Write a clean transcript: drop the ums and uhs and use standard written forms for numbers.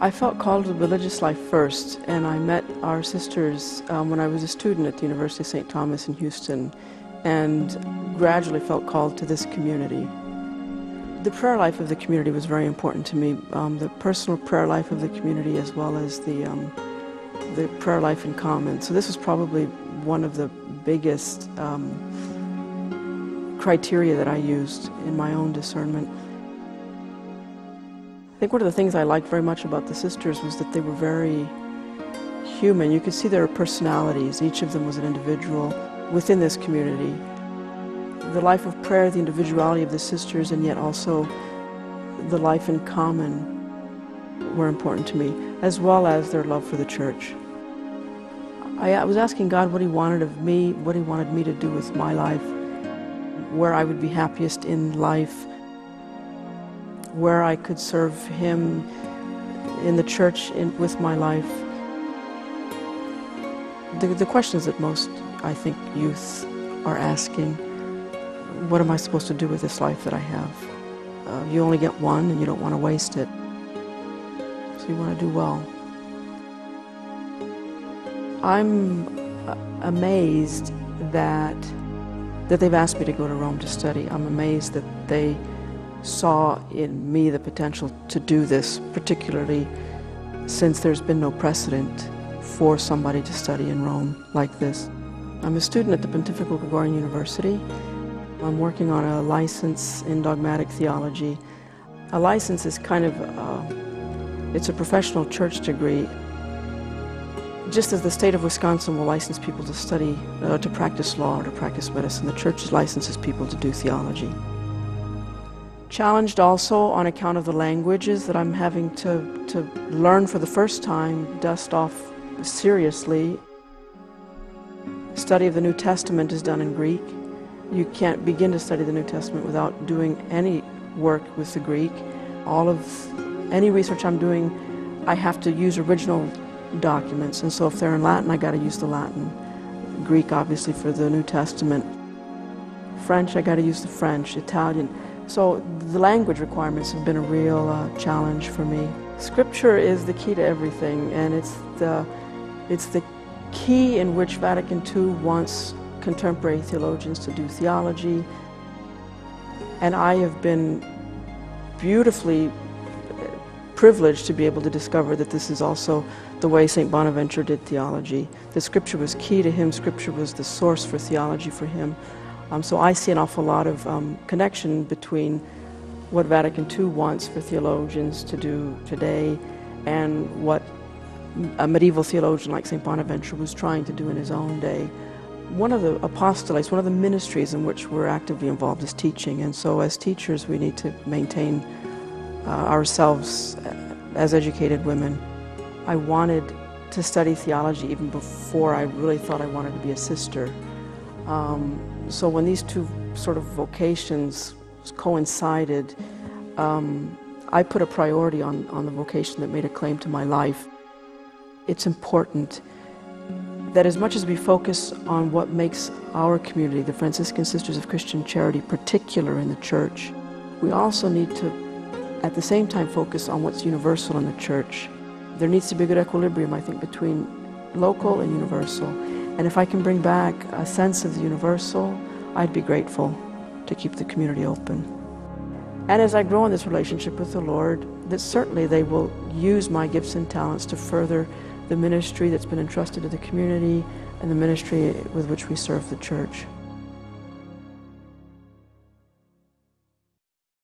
I felt called to the religious life first, and I met our sisters when I was a student at the University of St. Thomas in Houston, and gradually felt called to this community. The prayer life of the community was very important to me, the personal prayer life of the community as well as the prayer life in common. So this was probably one of the biggest criteria that I used in my own discernment. I think one of the things I liked very much about the sisters was that they were very human. You could see their personalities. Each of them was an individual within this community. The life of prayer, the individuality of the sisters, and yet also the life in common were important to me, as well as their love for the church. I was asking God what He wanted of me, what He wanted me to do with my life, where I would be happiest in life, where I could serve Him in the church with my life. The questions that most, I think, youth are asking: what am I supposed to do with this life that I have? You only get one and you don't want to waste it. So you want to do well. I'm amazed that they've asked me to go to Rome to study. I'm amazed that they saw in me the potential to do this, particularly since there's been no precedent for somebody to study in Rome like this. I'm a student at the Pontifical Gregorian University. I'm working on a license in dogmatic theology. A license is kind of, it's a professional church degree. Just as the state of Wisconsin will license people to study, to practice law or to practice medicine, the church licenses people to do theology. Challenged also on account of the languages that I'm having to learn for the first time, dust off seriously. Study of the New Testament is done in Greek. You can't begin to study the New Testament without doing any work with the Greek. Any research I'm doing, I have to use original documents, and so if they're in Latin, I got to use the Latin. Greek, obviously, for the New Testament. French, I got to use the French. Italian. So the language requirements have been a real challenge for me. Scripture is the key to everything, and it's the key in which Vatican II wants contemporary theologians to do theology. And I have been beautifully privileged to be able to discover that this is also the way St. Bonaventure did theology. The Scripture was key to him. Scripture was the source for theology for him. So I see an awful lot of connection between what Vatican II wants for theologians to do today and what a medieval theologian like St. Bonaventure was trying to do in his own day. One of the apostolates, one of the ministries in which we're actively involved is teaching, and so as teachers we need to maintain ourselves as educated women. I wanted to study theology even before I really thought I wanted to be a sister. So when these two sort of vocations coincided, I put a priority on the vocation that made a claim to my life. It's important that as much as we focus on what makes our community, the Franciscan Sisters of Christian Charity, particular in the church, we also need to, at the same time, focus on what's universal in the church. There needs to be a good equilibrium, I think, between local and universal. And if I can bring back a sense of the universal, I'd be grateful to keep the community open. And as I grow in this relationship with the Lord, that certainly they will use my gifts and talents to further the ministry that's been entrusted to the community and the ministry with which we serve the church.